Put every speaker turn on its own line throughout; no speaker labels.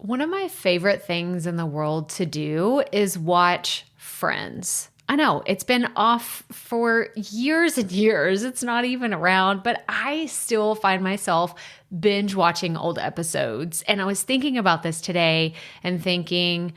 One of my favorite things in the world to do is watch Friends. I know it's been off for years and years. It's not even around, but I still find myself binge watching old episodes. And I was thinking about this today and thinking,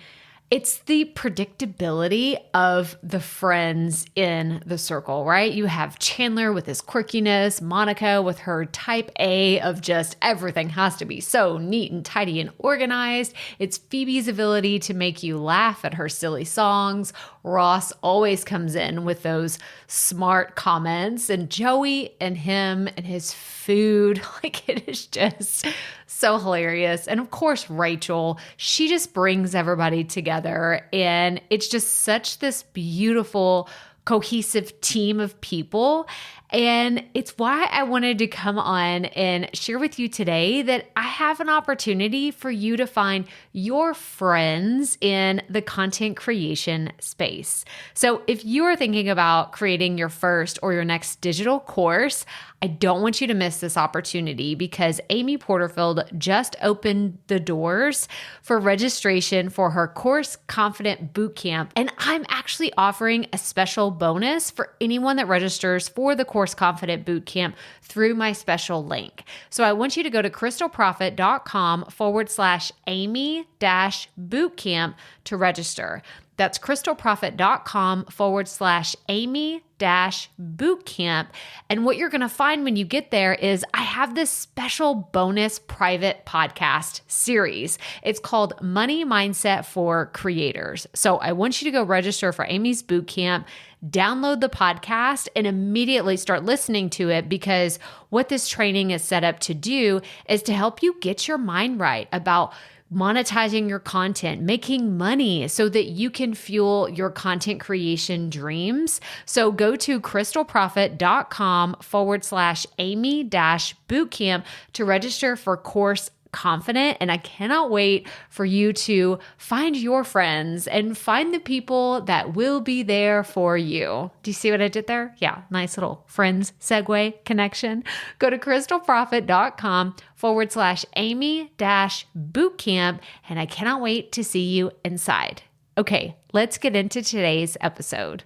it's the predictability of the friends in the circle, right? You have Chandler with his quirkiness, Monica with her type A of just everything has to be so neat and tidy and organized. It's Phoebe's ability to make you laugh at her silly songs. Ross always comes in with those smart comments, and Joey and him and his food, like it is just so hilarious. And of course, Rachel, she just brings everybody together, and it's just such this beautiful, cohesive team of people. And it's why I wanted to come on and share with you today that I have an opportunity for you to find your friends in the content creation space. So if you are thinking about creating your first or your next digital course, I don't want you to miss this opportunity because Amy Porterfield just opened the doors for registration for her Course Confident Bootcamp. And I'm actually offering a special bonus for anyone that registers for the Course Confident Bootcamp through my special link. So I want you to go to crystalprofit.com/Amy-bootcamp to register. That's crystalprofit.com/Amy-bootcamp. And what you're going to find when you get there is I have this special bonus private podcast series. It's called Money Mindset for Creators. So I want you to go register for Amy's bootcamp, download the podcast, and immediately start listening to it, because what this training is set up to do is to help you get your mind right about monetizing your content, making money so that you can fuel your content creation dreams. So go to crystalprofit.com/Amy-bootcamp to register for Course Confident. And I cannot wait for you to find your friends and find the people that will be there for you. Do you see what I did there? Yeah, nice little friends segue connection. Go to crystalprofit.com/Amy-bootcamp. And I cannot wait to see you inside. Okay, let's get into today's episode.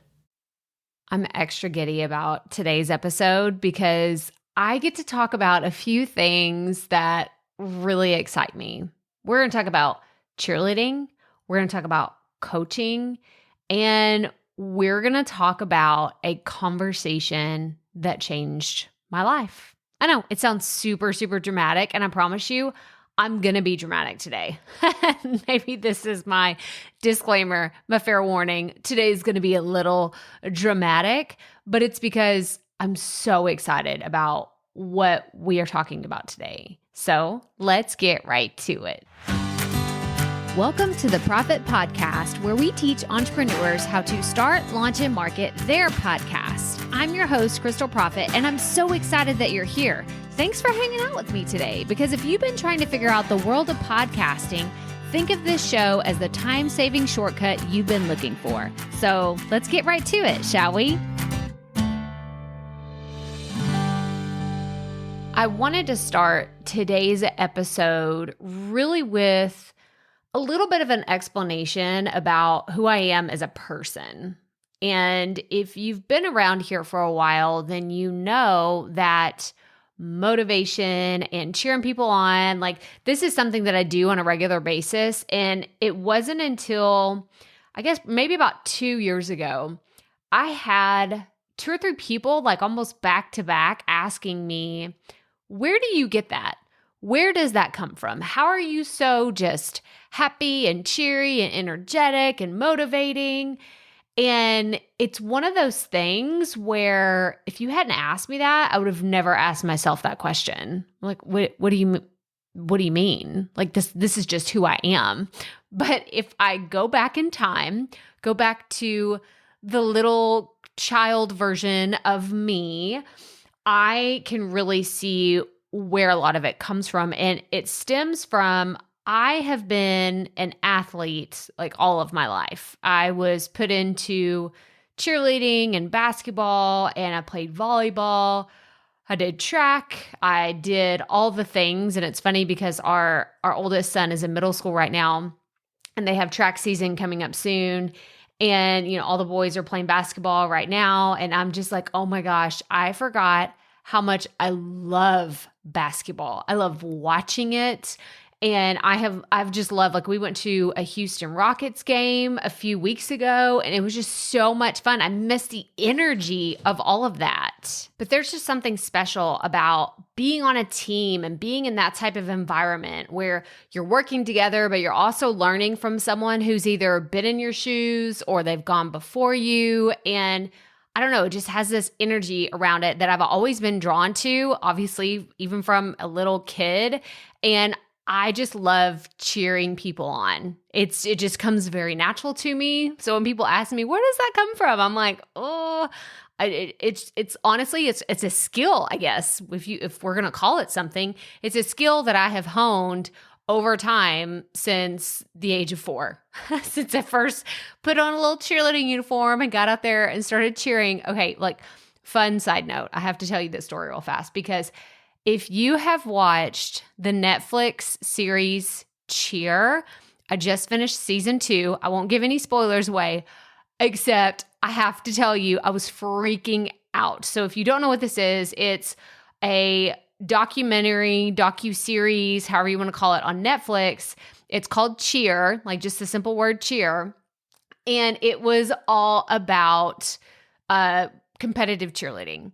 I'm extra giddy about today's episode because I get to talk about a few things that really excite me. We're going to talk about cheerleading. We're going to talk about coaching, and we're going to talk about a conversation that changed my life. I know it sounds super, super dramatic, and I promise you, I'm going to be dramatic today. Maybe this is my disclaimer, my fair warning. Today is going to be a little dramatic, but it's because I'm so excited about what we are talking about today. So let's get right to it. Welcome to the Profit Podcast, where we teach entrepreneurs how to start, launch, and market their podcast. I'm your host, Crystal Profit, and I'm so excited that you're here. Thanks for hanging out with me today, because if you've been trying to figure out the world of podcasting, think of this show as the time-saving shortcut you've been looking for. So let's get right to it, shall we? I wanted to start today's episode really with a little bit of an explanation about who I am as a person. And if you've been around here for a while, then you know that motivation and cheering people on, like this is something that I do on a regular basis. And it wasn't until, I guess, maybe about 2 years ago, I had 2 or 3 people like almost back to back asking me, where do you get that? Where does that come from? How are you so just happy and cheery and energetic and motivating? And it's one of those things where if you hadn't asked me that, I would have never asked myself that question. Like, what do you mean? Like this is just who I am. But if I go back in time, go back to the little child version of me, I can really see where a lot of it comes from. And it stems from, I have been an athlete like all of my life. I was put into cheerleading and basketball, and I played volleyball. I did track. I did all the things. And it's funny because our oldest son is in middle school right now, and they have track season coming up soon. And, all the boys are playing basketball right now. And I'm just like, oh my gosh, I forgot how much I love basketball. I love watching it. And I've just loved, like, we went to a Houston Rockets game a few weeks ago, and it was just so much fun. I miss the energy of all of that. But there's just something special about being on a team and being in that type of environment where you're working together, but you're also learning from someone who's either been in your shoes or they've gone before you. And I don't know, it just has this energy around it that I've always been drawn to, obviously, even from a little kid. And I just love cheering people on. It just comes very natural to me. So when people ask me, where does that come from? I'm like, it's honestly, it's a skill, I guess. If we're going to call it something, it's a skill that I have honed over time since the age of 4. Since I first put on a little cheerleading uniform and got out there and started cheering. Okay, like, fun side note, I have to tell you this story real fast, because if you have watched the Netflix series Cheer, I just finished season 2. I won't give any spoilers away, except I have to tell you, I was freaking out. So if you don't know what this is, it's a docu-series, however you want to call it, on Netflix. It's called Cheer, like just the simple word cheer. And it was all about competitive cheerleading.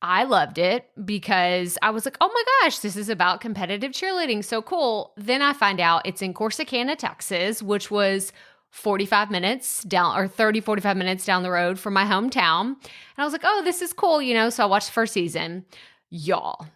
I loved it because I was like, oh my gosh, this is about competitive cheerleading. So cool. Then I find out it's in Corsicana, Texas, which was 45 minutes down, or 30, 45 minutes down the road from my hometown. And I was like, oh, this is cool, So I watched the first season. Y'all,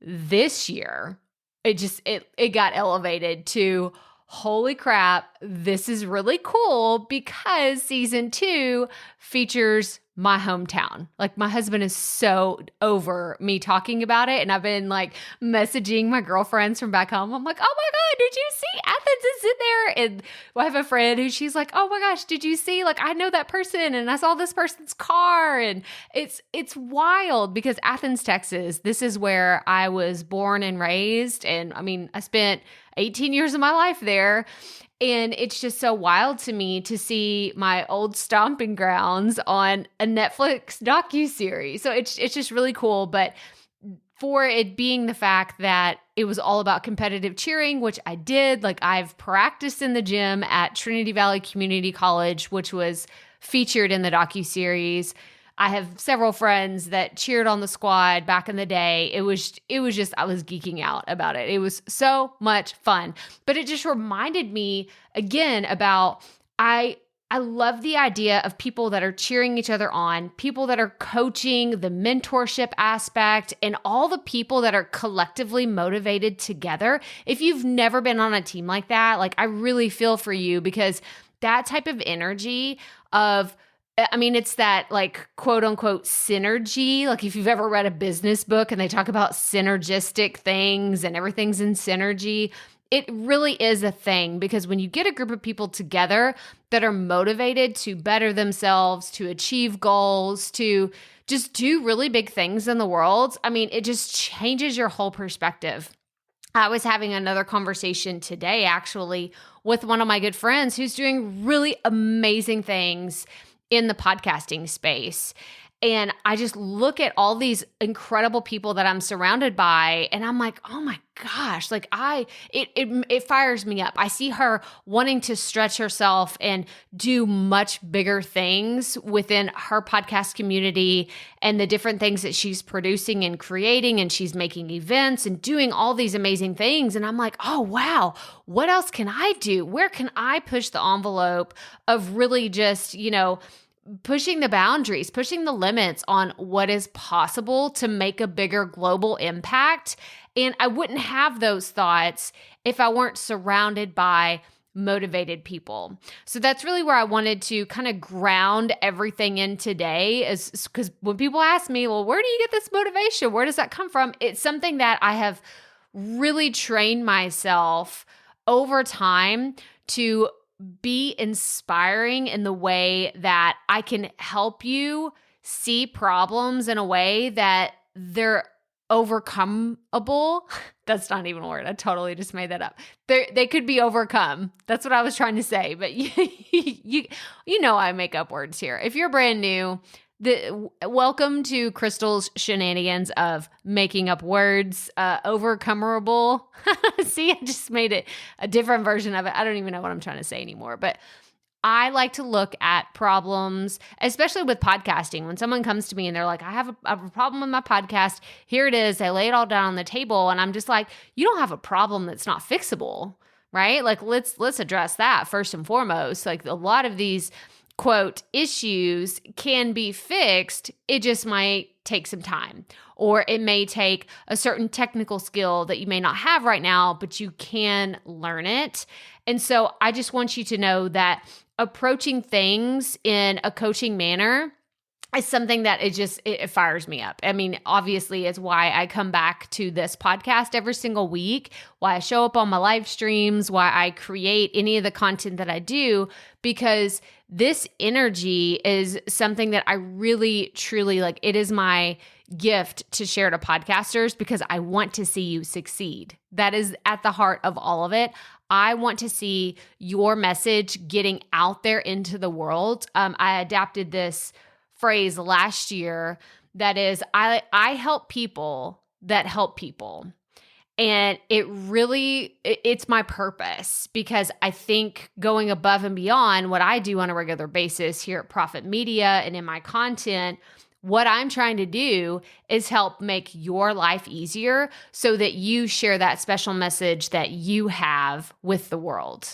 this year, it got elevated to, holy crap, this is really cool, because season 2 features my hometown. Like, my husband is so over me talking about it. And I've been like messaging my girlfriends from back home. I'm like, oh my God, did you see Athens is in there? And I have a friend who she's like, oh my gosh, did you see? Like, I know that person and I saw this person's car. And it's wild because Athens, Texas, this is where I was born and raised. And I mean, I spent 18 years of my life there. And it's just so wild to me to see my old stomping grounds on a Netflix docuseries. So it's just really cool. But for it being the fact that it was all about competitive cheering, which I did, like, I've practiced in the gym at Trinity Valley Community College, which was featured in the docuseries. I have several friends that cheered on the squad back in the day. It was just, I was geeking out about it. It was so much fun. But it just reminded me again about, I love the idea of people that are cheering each other on, people that are coaching, the mentorship aspect, and all the people that are collectively motivated together. If you've never been on a team like that, like, I really feel for you, because that type of energy of, I mean, it's that, like, quote unquote synergy. Like, if you've ever read a business book and they talk about synergistic things and everything's in synergy, it really is a thing, because when you get a group of people together that are motivated to better themselves, to achieve goals, to just do really big things in the world, I mean, it just changes your whole perspective. I was having another conversation today, actually, with one of my good friends who's doing really amazing things in the podcasting space. And I just look at all these incredible people that I'm surrounded by, and I'm like, oh my gosh, like, it fires me up. I see her wanting to stretch herself and do much bigger things within her podcast community and the different things that she's producing and creating, and she's making events and doing all these amazing things. And I'm like, oh wow, what else can I do? Where can I push the envelope of really just, pushing the boundaries, pushing the limits on what is possible to make a bigger global impact? And I wouldn't have those thoughts if I weren't surrounded by motivated people. So that's really where I wanted to kind of ground everything in today, is because when people ask me, well, where do you get this motivation? Where does that come from? It's something that I have really trained myself over time to be inspiring in the way that I can help you see problems in a way that they're overcomeable. That's not even a word. I totally just made that up. They could be overcome. That's what I was trying to say. But you know I make up words here. If you're brand new, welcome to Crystal's shenanigans of making up words. Overcomeable. See, I just made it a different version of it. I don't even know what I'm trying to say anymore. But I like to look at problems, especially with podcasting. When someone comes to me and they're like, I have a problem with my podcast. Here it is. I lay it all down on the table. And I'm just like, you don't have a problem that's not fixable, right? Like, let's address that first and foremost. Like, a lot of these, quote, issues can be fixed. It just might take some time, or it may take a certain technical skill that you may not have right now, but you can learn it. And so I just want you to know that approaching things in a coaching manner is something that it fires me up. I mean, obviously, it's why I come back to this podcast every single week, why I show up on my live streams, why I create any of the content that I do, because this energy is something that I really, truly like. It is my gift to share to podcasters because I want to see you succeed. That is at the heart of all of it. I want to see your message getting out there into the world. I adapted this phrase last year that is, I help people that help people. And it's my purpose, because I think going above and beyond what I do on a regular basis here at Prophet Media and in my content, what I'm trying to do is help make your life easier so that you share that special message that you have with the world.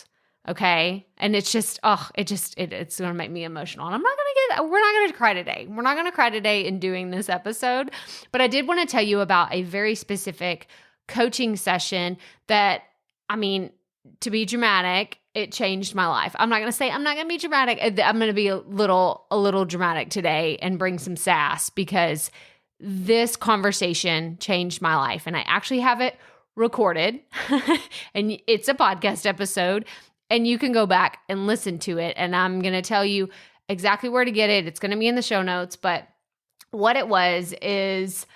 Okay. And it's just, it's going to make me emotional. And we're not going to cry today. We're not going to cry today in doing this episode, but I did want to tell you about a very specific coaching session that, I mean, to be dramatic, it changed my life. I'm not going to be dramatic. I'm going to be a little dramatic today and bring some sass, because this conversation changed my life. And I actually have it recorded and it's a podcast episode, and you can go back and listen to it. And I'm going to tell you exactly where to get it. It's going to be in the show notes. But what it was is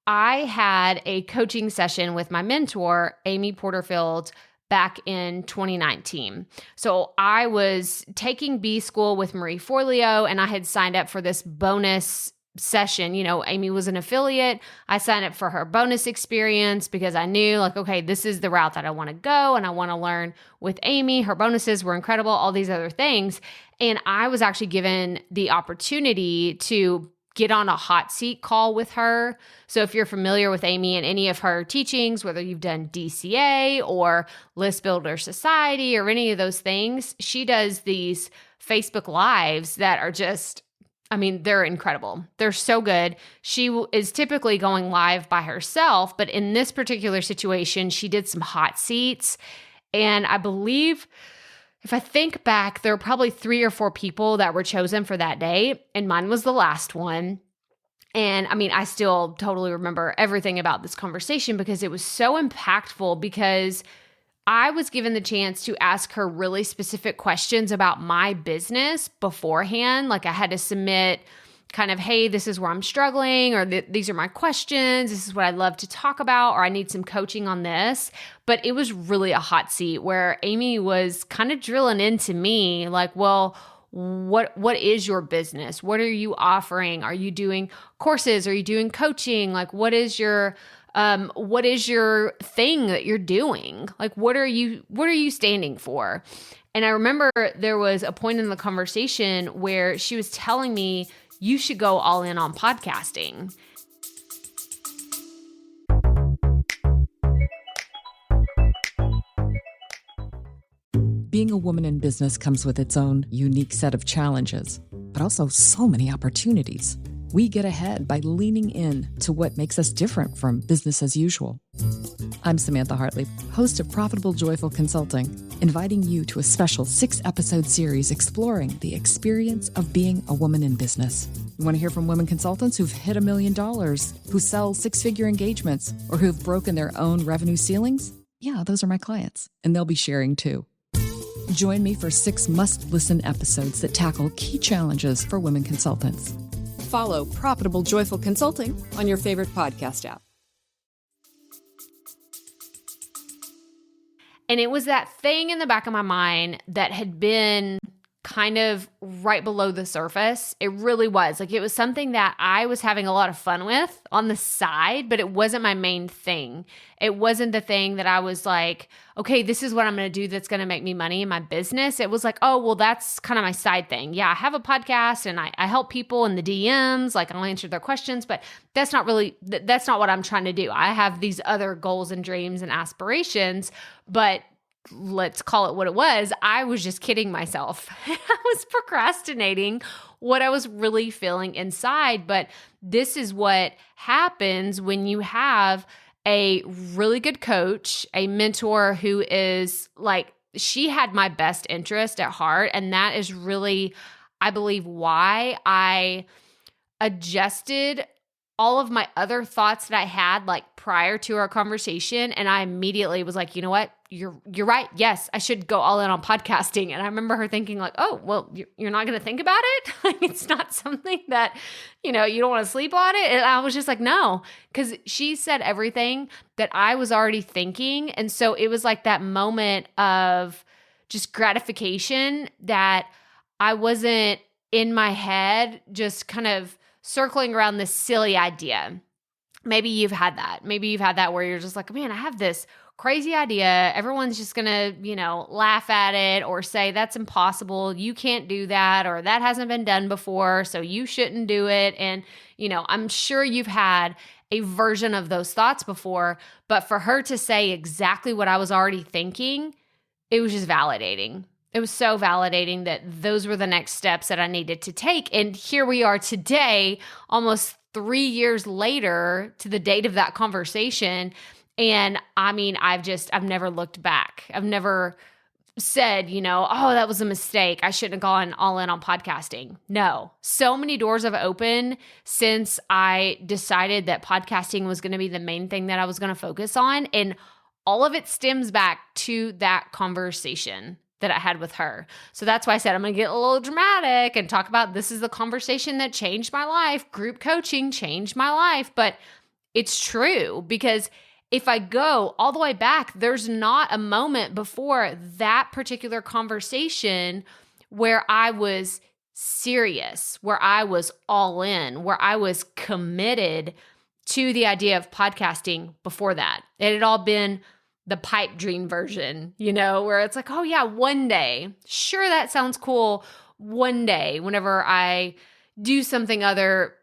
I had a coaching session with my mentor, Amy Porterfield, back in 2019. So I was taking B School with Marie Forleo, and I had signed up for this bonus session. You know, Amy was an affiliate. I signed up for her bonus experience because I knew, like, okay, this is the route that I want to go, and I want to learn with Amy. Her bonuses were incredible, all these other things. And I was actually given the opportunity to get on a hot seat call with her. So if you're familiar with Amy and any of her teachings, whether you've done DCA or List Builder Society or any of those things, she does these Facebook Lives that are just, I mean, they're incredible. They're so good. She is typically going live by herself, but in this particular situation, she did some hot seats. And I believe, if I think back, there were probably 3 or 4 people that were chosen for that day, and mine was the last one. And I mean, I still totally remember everything about this conversation because it was so impactful, because I was given the chance to ask her really specific questions about my business beforehand. Like, I had to submit kind of, hey, this is where I'm struggling, or these are my questions. This is what I'd love to talk about, or I need some coaching on this. But it was really a hot seat where Amy was kind of drilling into me like, well, what is your business? What are you offering? Are you doing courses? Are you doing coaching? Like, what is your thing that you're doing? Like, what are you standing for? And I remember there was a point in the conversation where she was telling me, you should go all in on podcasting.
Being a woman in business comes with its own unique set of challenges, but also so many opportunities. We get ahead by leaning in to what makes us different from business as usual. I'm Samantha Hartley, host of Profitable Joyful Consulting, inviting you to a special 6-episode series exploring the experience of being a woman in business. You want to hear from women consultants who've hit $1 million, who sell 6-figure engagements, or who've broken their own revenue ceilings? Yeah, those are my clients, and they'll be sharing too. Join me for 6 must-listen episodes that tackle key challenges for women consultants.
Follow Profitable Joyful Consulting on your favorite podcast app.
And it was that thing in the back of my mind that had been kind of right below the surface. It really was. Like, it was something that I was having a lot of fun with on the side, but it wasn't my main thing. It wasn't the thing that I was like, okay, this is what I'm going to do that's going to make me money in my business. It was like, oh, well, that's kind of my side thing. Yeah, I have a podcast and I help people in the DMs, like I'll answer their questions, but that's not what I'm trying to do. I have these other goals and dreams and aspirations, but let's call it what it was. I was just kidding myself. I was procrastinating what I was really feeling inside. But this is what happens when you have a really good coach, a mentor who is like, she had my best interest at heart. And that is really, I believe, why I adjusted all of my other thoughts that I had like prior to our conversation. And I immediately was like, you know what? You're right. Yes, I should go all in on podcasting. And I remember her thinking like, oh, well, you're not going to think about it? Like, it's not something that, you don't want to sleep on it. And I was just like, no, because she said everything that I was already thinking. And so it was like that moment of just gratification that I wasn't in my head, just kind of circling around this silly idea. Maybe you've had that. Maybe you've had that where you're just like, man, I have this crazy idea. Everyone's just going to, laugh at it or say that's impossible. You can't do that, or that hasn't been done before, so you shouldn't do it. And, I'm sure you've had a version of those thoughts before, but for her to say exactly what I was already thinking, it was just validating. It was so validating that those were the next steps that I needed to take. And here we are today, almost 3 years later to the date of that conversation. And I mean, I've never looked back. I've never said, oh, that was a mistake. I shouldn't have gone all in on podcasting. No, so many doors have opened since I decided that podcasting was going to be the main thing that I was going to focus on. And all of it stems back to that conversation that I had with her. So that's why I said I'm going to get a little dramatic and talk about this is the conversation that changed my life. Group coaching changed my life. But it's true, because if I go all the way back, there's not a moment before that particular conversation where I was serious, where I was all in, where I was committed to the idea of podcasting before that. It had all been the pipe dream version, where it's like, oh yeah, one day, sure, that sounds cool. One day, whenever I do some other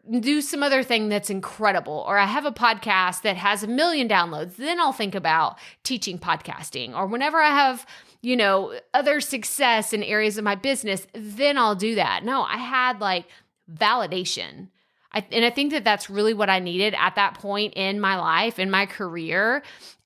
thing that's incredible, or I have a podcast that has 1 million downloads, then I'll think about teaching podcasting. Or whenever I have, other success in areas of my business, then I'll do that. No, I had like validation. And I think that that's really what I needed at that point in my life, in my career.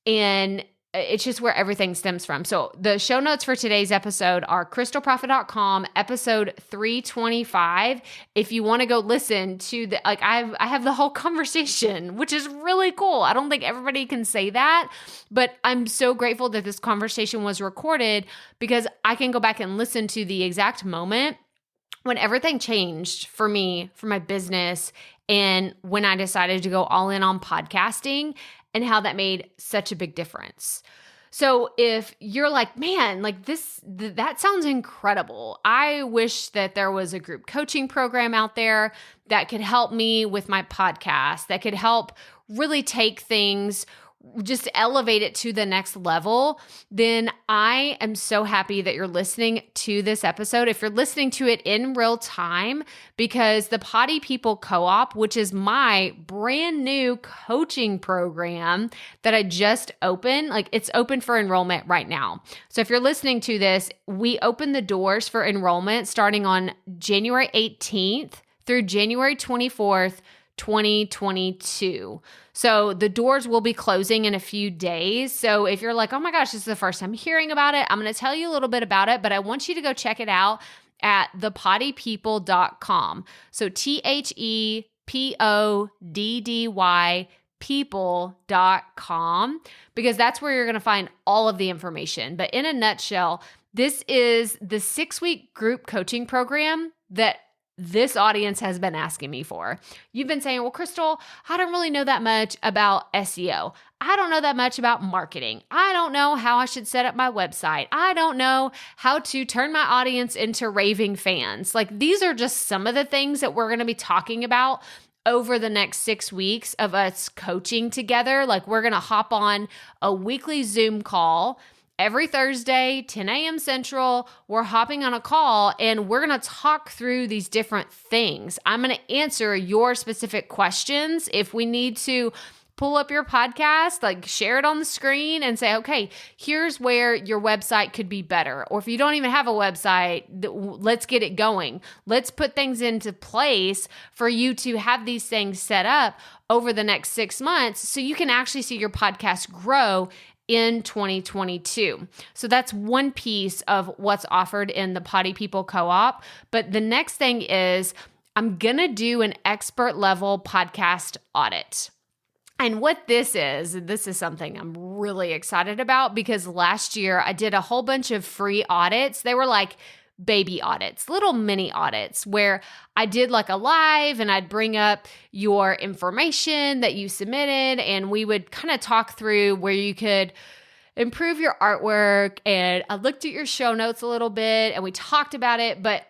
And it's just where everything stems from. So the show notes for today's episode are crystalprofit.com, episode 325. If you want to go listen to I have the whole conversation, which is really cool. I don't think everybody can say that, but I'm so grateful that this conversation was recorded, because I can go back and listen to the exact moment when everything changed for me, for my business, and when I decided to go all in on podcasting, and how that made such a big difference. So if you're like, man, like that sounds incredible. I wish that there was a group coaching program out there that could help me with my podcast, that could help really take things, just elevate it to the next level, then I am so happy that you're listening to this episode. If you're listening to it in real time, because the Potty People Co-op, which is my brand new coaching program that I just opened, it's open for enrollment right now. So if you're listening to this, we open the doors for enrollment starting on January 18th through January 24th, 2022. So the doors will be closing in a few days. So if you're like, oh my gosh, this is the first time hearing about it, I'm going to tell you a little bit about it, but I want you to go check it out at thepottypeople.com. So THEPODDY people.com, because that's where you're going to find all of the information. But in a nutshell, this is the 6-week group coaching program that this audience has been asking me for. You've been saying, well, Crystal, I don't really know that much about SEO. I don't know that much about marketing. I don't know how I should set up my website. I don't know how to turn my audience into raving fans. Like, these are just some of the things that we're going to be talking about over the next 6 weeks of us coaching together. Like, we're going to hop on a weekly Zoom call every Thursday, 10 a.m. Central. We're hopping on a call and we're going to talk through these different things. I'm going to answer your specific questions. If we need to pull up your podcast, like share it on the screen and say, okay, here's where your website could be better. Or if you don't even have a website, let's get it going. Let's put things into place for you to have these things set up over the next 6 months so you can actually see your podcast grow in 2022. So that's one piece of what's offered in the Potty People Co-op. But the next thing is I'm going to do an expert level podcast audit. And what this is something I'm really excited about because last year I did a whole bunch of free audits. They were like baby audits, little mini audits where I did like a live and I'd bring up your information that you submitted and we would kind of talk through where you could improve your artwork. And I looked at your show notes a little bit and we talked about it. But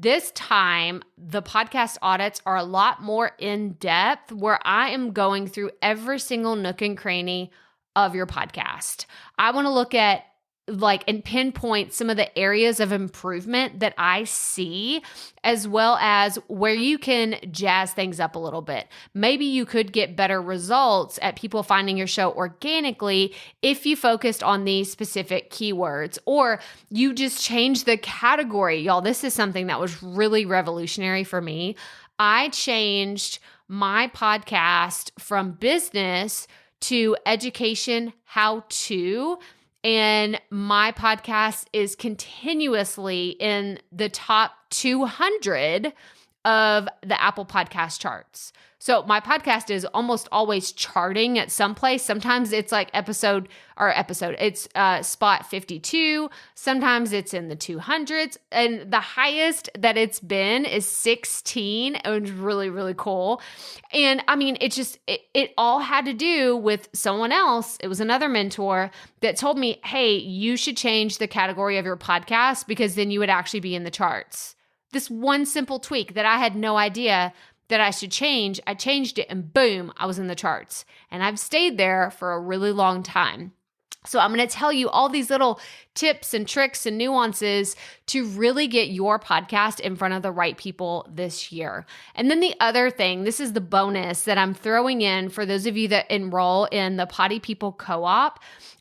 this time, the podcast audits are a lot more in depth where I am going through every single nook and cranny of your podcast. I want to look at and pinpoint some of the areas of improvement that I see, as well as where you can jazz things up a little bit. Maybe you could get better results at people finding your show organically if you focused on these specific keywords, or you just change the category. Y'all, this is something that was really revolutionary for me. I changed my podcast from business to education, how to. And my podcast is continuously in the top 200 of the Apple Podcast charts. So my podcast is almost always charting at some place. Sometimes it's like it's spot 52. Sometimes it's in the 200s. And the highest that it's been is 16. It was really, really cool. And I mean, it all had to do with someone else. It was another mentor that told me, hey, you should change the category of your podcast because then you would actually be in the charts. This one simple tweak that I had no idea that I should change, I changed it and boom, I was in the charts. And I've stayed there for a really long time. So I'm going to tell you all these little tips and tricks and nuances to really get your podcast in front of the right people this year. And then the other thing, this is the bonus that I'm throwing in for those of you that enroll in the Potty People Co-op.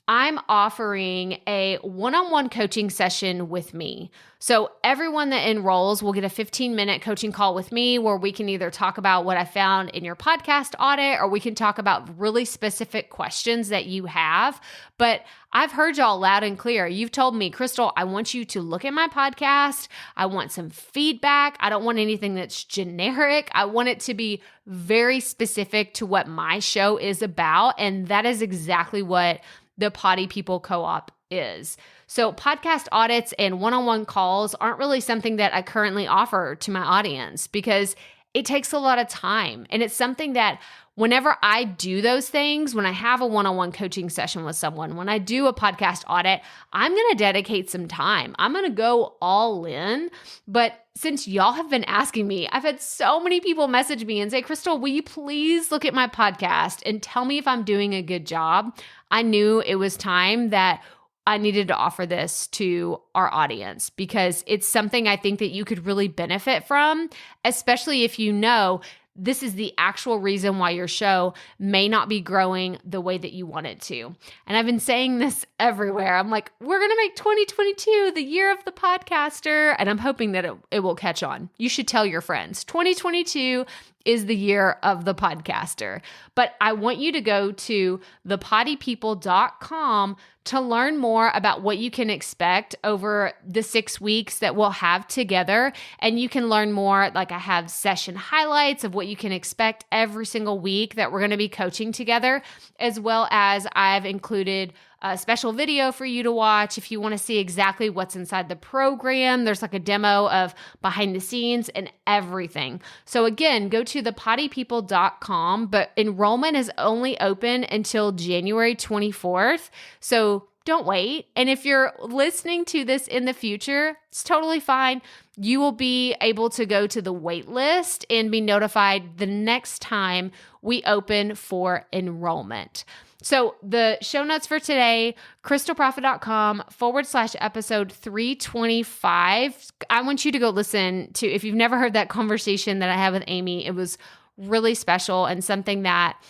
I'm offering a one-on-one coaching session with me. So everyone that enrolls will get a 15-minute coaching call with me where we can either talk about what I found in your podcast audit or we can talk about really specific questions that you have. But I've heard y'all loud and clear. You've told me, Crystal, I want you to look at my podcast. I want some feedback. I don't want anything that's generic. I want it to be very specific to what my show is about. And that is exactly what the Potty People Co-op is. So podcast audits and one-on-one calls aren't really something that I currently offer to my audience because it takes a lot of time. And it's something that whenever I do those things, when I have a one-on-one coaching session with someone, when I do a podcast audit, I'm going to dedicate some time. I'm going to go all in. But since y'all have been asking me, I've had so many people message me and say, Crystal, will you please look at my podcast and tell me if I'm doing a good job? I knew it was time that I needed to offer this to our audience because it's something I think that you could really benefit from, especially if you know this is the actual reason why your show may not be growing the way that you want it to. And I've been saying this everywhere. I'm like, we're going to make 2022 the year of the podcaster. And I'm hoping that it will catch on. You should tell your friends. 2022 is the year of the podcaster. But I want you to go to thepottypeople.com to learn more about what you can expect over the 6 weeks that we'll have together. And you can learn more, like I have session highlights of what you can expect every single week that we're going to be coaching together, as well as I've included a special video for you to watch. If you want to see exactly what's inside the program, there's like a demo of behind the scenes and everything. So again, go to thepottypeople.com, but enrollment is only open until January 24th. So don't wait. And if you're listening to this in the future, it's totally fine. You will be able to go to the wait list and be notified the next time we open for enrollment. So the show notes for today, crystalprofit.com/episode 325. I want you to go listen to, if you've never heard that conversation that I had with Amy, it was really special and something that,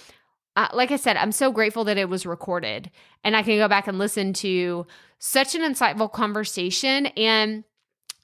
like I said, I'm so grateful that it was recorded and I can go back and listen to such an insightful conversation and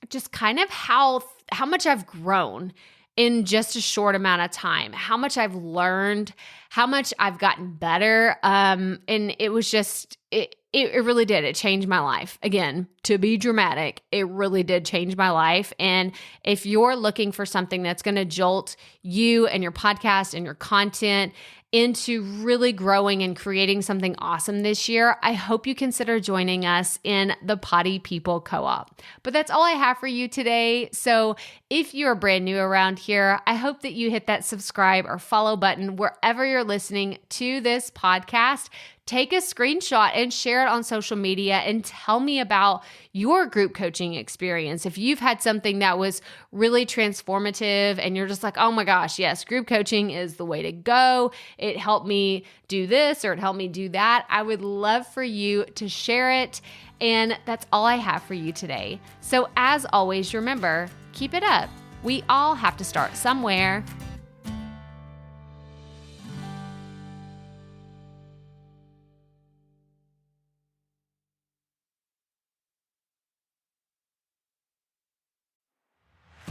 just kind of how much I've grown in just a short amount of time, how much I've learned, how much I've gotten better. And it was just, it really did. It changed my life. Again, to be dramatic, it really did change my life. And if you're looking for something that's going to jolt you and your podcast and your content into really growing and creating something awesome this year, I hope you consider joining us in the Potty People Co-op. But that's all I have for you today. So if you're brand new around here, I hope that you hit that subscribe or follow button wherever you're listening to this podcast. Take a screenshot and share it on social media and tell me about your group coaching experience. If you've had something that was really transformative and you're just like, oh my gosh, yes, group coaching is the way to go. It helped me do this or it helped me do that. I would love for you to share it. And that's all I have for you today. So as always, remember, keep it up. We all have to start somewhere.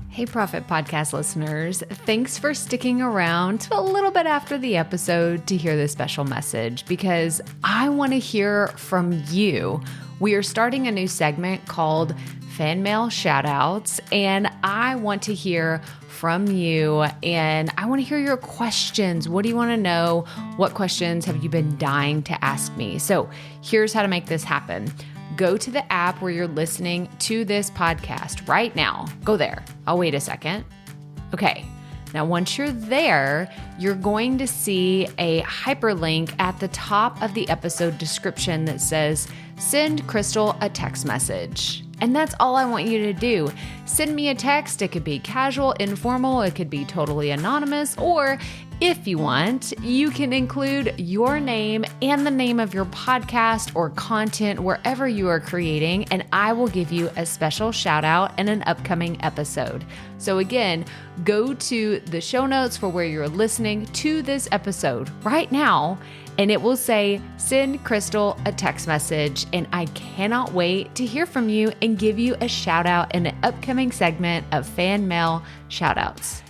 Hey, Profit Podcast listeners. Thanks for sticking around to a little bit after the episode to hear this special message because I want to hear from you. We are starting a new segment called Fan Mail Shoutouts, and I want to hear from you and I want to hear your questions. What do you want to know? What questions have you been dying to ask me? So here's how to make this happen. Go to the app where you're listening to this podcast right now. Go there. I'll wait a second. Okay. Now, once you're there, you're going to see a hyperlink at the top of the episode description that says, send Crystal a text message. And that's all I want you to do. Send me a text. It could be casual, informal. It could be totally anonymous. Or if you want, you can include your name and the name of your podcast or content wherever you are creating, and I will give you a special shout out in an upcoming episode. So again, go to the show notes for where you're listening to this episode right now, and it will say, send Crystal a text message. And I cannot wait to hear from you and give you a shout out in an upcoming segment of Fan Mail Shoutouts.